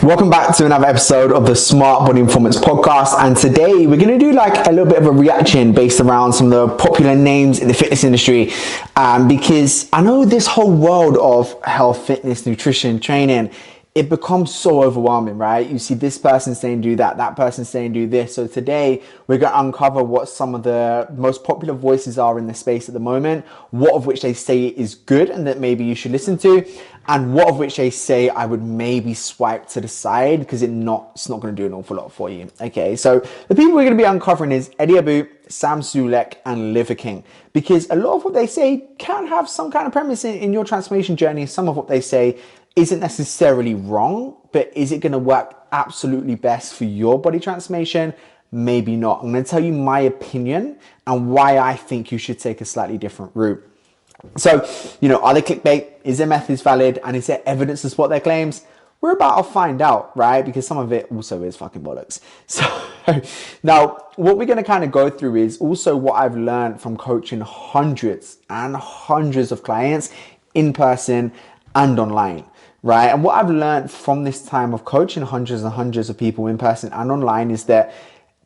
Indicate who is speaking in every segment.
Speaker 1: Welcome back to another episode of the Smart Body Performance Podcast, and today we're going to do like a little bit of a reaction based around some of the popular names in the fitness industry, because I know this whole world of health, fitness, nutrition, training, it becomes so overwhelming, right? You see this person saying do that, that person saying do this. So today we're going to uncover what some of the most popular voices are in the space at the moment, what of which they say is good and that maybe you should listen to, and what of which they say I would maybe swipe to the side because it's not going to do an awful lot for you. Okay, so the people we're going to be uncovering is Abbew, Sam Sulek, and Liver King, because a lot of what they say can have some kind of premise in your transformation journey. Some of what they say isn't necessarily wrong, but is it going to work absolutely best for your body transformation? Maybe not. I'm going to tell you my opinion and why I think you should take a slightly different route. So, are they clickbait? Is their methods valid? And is there evidence to support their claims? We're about to find out, right? Because some of it also is fucking bollocks. So now what we're going to kind of go through is also what I've learned from coaching hundreds and hundreds of clients in person and online. Right. And what I've learned from this time of coaching hundreds and hundreds of people in person and online is that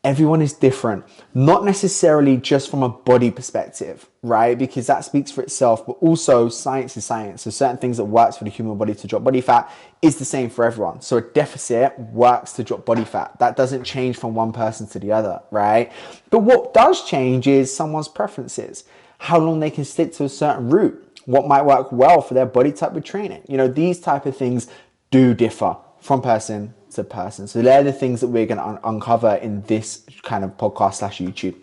Speaker 1: everyone is different, not necessarily just from a body perspective, right? Because that speaks for itself, but also science is science. So certain things that works for the human body to drop body fat is the same for everyone. So a deficit works to drop body fat. That doesn't change from one person to the other, right? But what does change is someone's preferences, how long they can stick to a certain route, what might work well for their body type of training. These type of things do differ from person to person. So they're the things that we're going to uncover in this kind of podcast / YouTube.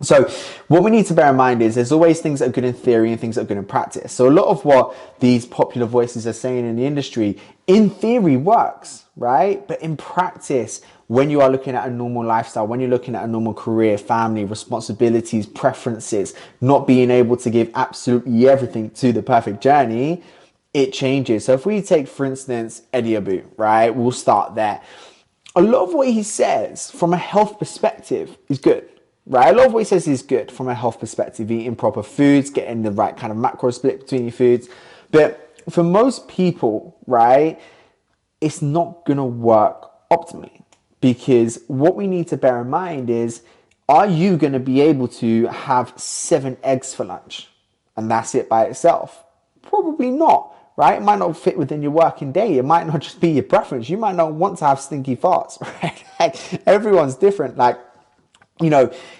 Speaker 1: So what we need to bear in mind is there's always things that are good in theory and things that are good in practice. So a lot of what these popular voices are saying in the industry, in theory works, right? But in practice, when you are looking at a normal lifestyle, when you're looking at a normal career, family, responsibilities, preferences, not being able to give absolutely everything to the perfect journey, it changes. So if we take, for instance, Abbew, right? We'll start there. A lot of what he says from a health perspective is good, right? A lot of what he says is good from a health perspective, eating proper foods, getting the right kind of macro split between your foods. But for most people, right, it's not going to work optimally, because what we need to bear in mind is, are you going to be able to have 7 eggs for lunch and that's it by itself? Probably not. Right? It might not fit within your working day. It might not just be your preference. You might not want to have stinky farts, right? Like, everyone's different.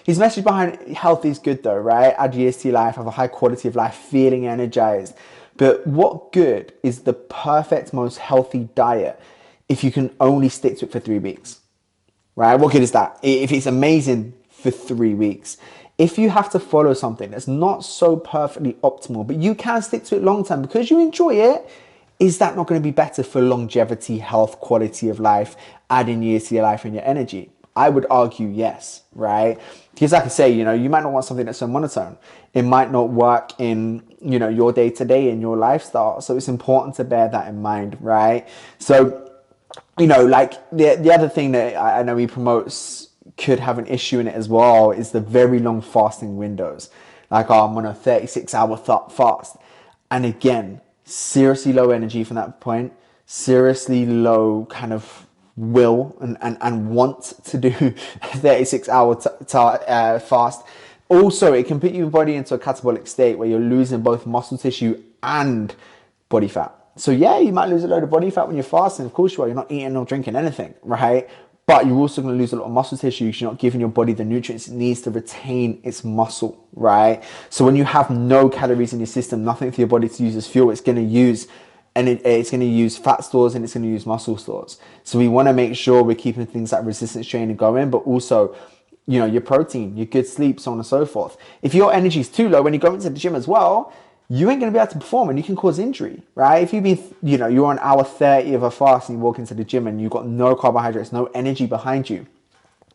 Speaker 1: His message behind health is good though, right? Add years to your life, have a high quality of life, feeling energized. But what good is the perfect, most healthy diet if you can only stick to it for 3 weeks, right? What good is that? If it's amazing for 3 weeks. If you have to follow something that's not so perfectly optimal, but you can stick to it long term because you enjoy it, is that not going to be better for longevity, health, quality of life, adding years to your life and your energy? I would argue yes, right? Because like I say, you might not want something that's so monotone. It might not work in, your day to day, in your lifestyle. So it's important to bear that in mind, right? So, like the other thing that I know he promotes could have an issue in it as well is the very long fasting windows. Like, I'm on a 36-hour fast. And again, seriously low energy from that point, seriously low kind of will and want to do a 36-hour fast. Also, it can put your body into a catabolic state where you're losing both muscle tissue and body fat. So yeah, you might lose a load of body fat when you're fasting. Of course you are. You're not eating or drinking anything, right? But you're also going to lose a lot of muscle tissue because you're not giving your body the nutrients it needs to retain its muscle, right? So when you have no calories in your system, nothing for your body to use as fuel, it's going to use fat stores and it's going to use muscle stores. So we want to make sure we're keeping things like resistance training going, but also, your protein, your good sleep, so on and so forth. If your energy is too low when you go into the gym as well, you ain't going to be able to perform and you can cause injury, right? If you've been, you're on hour 30 of a fast and you walk into the gym and you've got no carbohydrates, no energy behind you,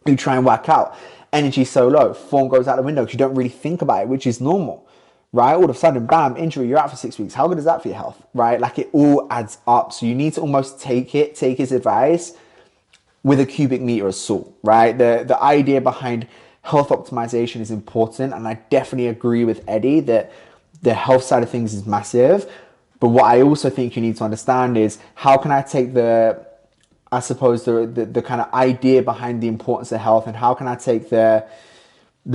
Speaker 1: you try and work out, energy so low, form goes out the window because you don't really think about it, which is normal, right? All of a sudden, bam, injury, you're out for 6 weeks. How good is that for your health, right? Like, it all adds up. So you need to almost take his advice with a cubic meter of salt, right? The idea behind health optimization is important. And I definitely agree with Eddie that the health side of things is massive. But what I also think you need to understand is, how can I take the I suppose the kind of idea behind the importance of health, and how can I take the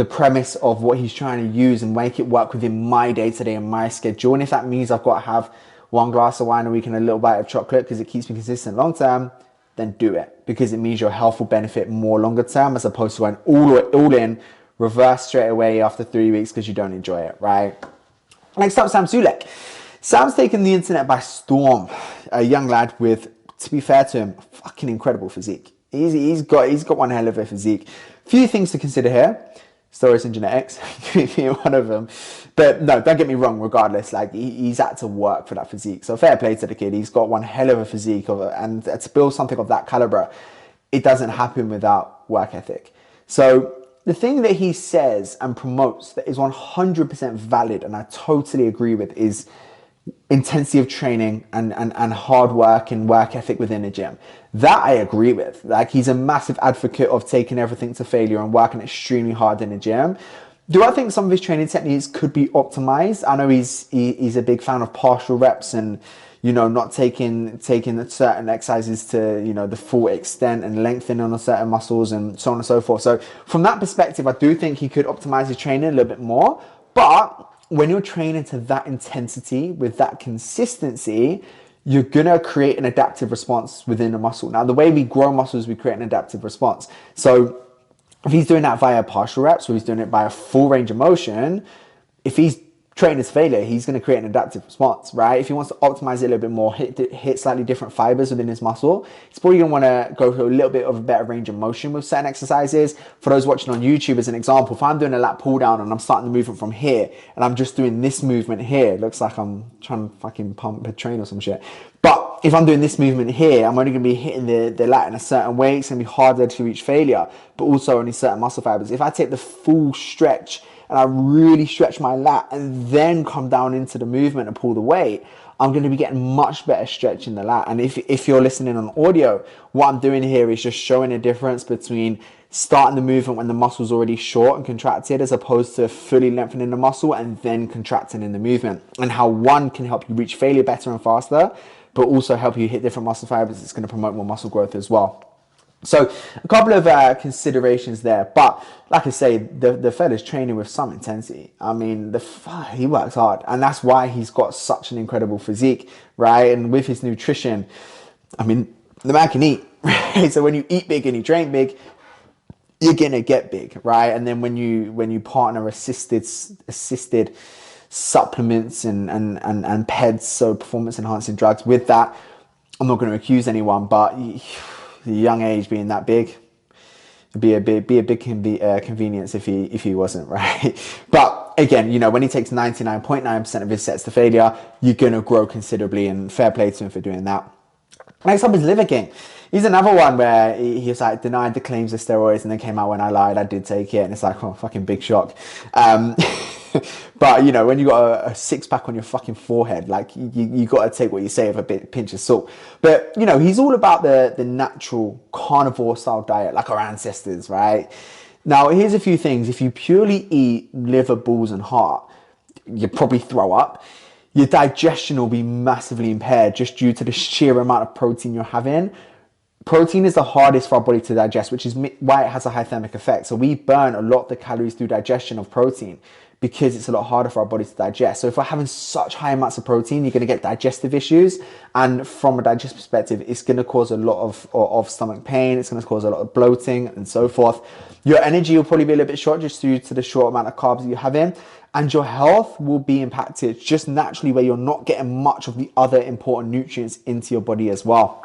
Speaker 1: premise of what he's trying to use and make it work within my day-to-day and my schedule. And if that means I've got to have one glass of wine a week and a little bite of chocolate because it keeps me consistent long term, then do it, because it means your health will benefit more longer term, as opposed to going all in, reverse straight away after 3 weeks because you don't enjoy it, right? Next up, Sam Sulek. Sam's taken the internet by storm. A young lad with, to be fair to him, fucking incredible physique. He's got one hell of a physique. Few things to consider here. Stories and genetics, one of them. But no, don't get me wrong, regardless, like he's had to work for that physique. So fair play to the kid. He's got one hell of a physique, and to build something of that caliber, it doesn't happen without work ethic. So the thing that he says and promotes that is 100% valid, and I totally agree with, is intensity of training and hard work and work ethic within the gym. That I agree with. Like, he's a massive advocate of taking everything to failure and working extremely hard in the gym. Do I think some of his training techniques could be optimized? I know he's a big fan of partial reps and, you know, not taking certain exercises to, you know, the full extent and lengthening on certain muscles and so on and so forth. So from that perspective, I do think he could optimize his training a little bit more. But when you're training to that intensity with that consistency, you're going to create an adaptive response within the muscle. Now, the way we grow muscles, we create an adaptive response. So if he's doing that via partial reps, or he's doing it by a full range of motion, if he's training his failure, he's going to create an adaptive response, right? If he wants to optimize it a little bit more, hit slightly different fibers within his muscle, he's probably going to want to go through a little bit of a better range of motion with certain exercises. For those watching on YouTube, as an example, if I'm doing a lat pull down and I'm starting the movement from here, and I'm just doing this movement here, it looks like I'm trying to fucking pump a train or some shit. But if I'm doing this movement here, I'm only going to be hitting the lat in a certain way. It's going to be harder to reach failure, but also only certain muscle fibers. If I take the full stretch and I really stretch my lat and then come down into the movement and pull the weight, I'm going to be getting much better stretch in the lat. And if you're listening on audio, what I'm doing here is just showing a difference between starting the movement when the muscle's already short and contracted, as opposed to fully lengthening the muscle and then contracting in the movement, and how one can help you reach failure better and faster, but also help you hit different muscle fibers. It's going to promote more muscle growth as well. So a couple of considerations there, but like I say, the fella's training with some intensity. I mean, he works hard, and that's why he's got such an incredible physique, right? And with his nutrition, I mean, the man can eat, right? So when you eat big and you train big, you're gonna get big, right? And then when you partner assisted supplements and PEDs, so performance enhancing drugs, with that, I'm not going to accuse anyone, but the young age being that big, it'd be a big convenience if he wasn't, right? But again, you know, when he takes 99.9% of his sets to failure, you're gonna grow considerably, and fair play to him for doing that. Next up is Liver King. He's another one where he's like denied the claims of steroids and then came out when I lied, I did take it, and it's like, oh, fucking big shock. But you know, when you got a six pack on your fucking forehead, like you got to take what you say with a pinch of salt. But you know, he's all about the natural carnivore style diet, like our ancestors, right? Now, here's a few things. If you purely eat liver, balls, and heart, you probably throw up. Your digestion will be massively impaired just due to the sheer amount of protein you're having. Protein is the hardest for our body to digest, which is why it has a high thermic effect. So we burn a lot of the calories through digestion of protein, because it's a lot harder for our body to digest. So if we're having such high amounts of protein, you're going to get digestive issues. And from a digestive perspective, it's going to cause a lot of stomach pain. It's going to cause a lot of bloating and so forth. Your energy will probably be a little bit short just due to the short amount of carbs that you have in. And your health will be impacted just naturally, where you're not getting much of the other important nutrients into your body as well.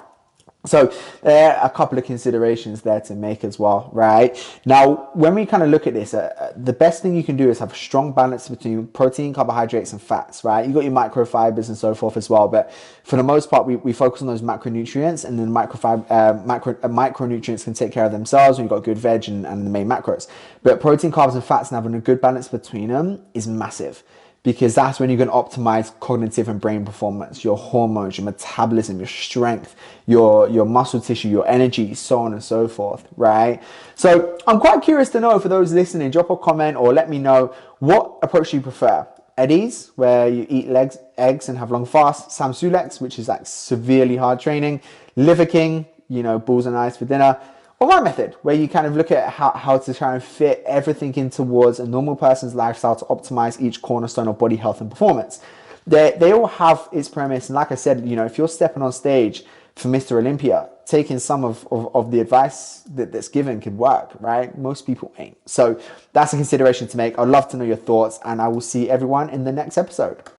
Speaker 1: So there are a couple of considerations there to make as well, right? Now, when we kind of look at this, the best thing you can do is have a strong balance between protein, carbohydrates, and fats, right? You got your microfibers and so forth as well, but for the most part, we focus on those macronutrients, and then micronutrients can take care of themselves when you've got good veg and the main macros. But protein, carbs, and fats, and having a good balance between them is massive, because that's when you can optimize cognitive and brain performance, your hormones, your metabolism, your strength, your muscle tissue, your energy, so on and so forth, right? So I'm quite curious to know, for those listening, drop a comment or let me know, what approach do you prefer? Eddie's, where you eat eggs and have long fasts; Sam Sulek's, which is like severely hard training; Liver King, balls and ice for dinner, or my method, where you kind of look at how to try and fit everything in towards a normal person's lifestyle to optimize each cornerstone of body health and performance. They all have its premise. And like I said, if you're stepping on stage for Mr. Olympia, taking some of the advice that's given could work, right? Most people ain't. So that's a consideration to make. I'd love to know your thoughts, and I will see everyone in the next episode.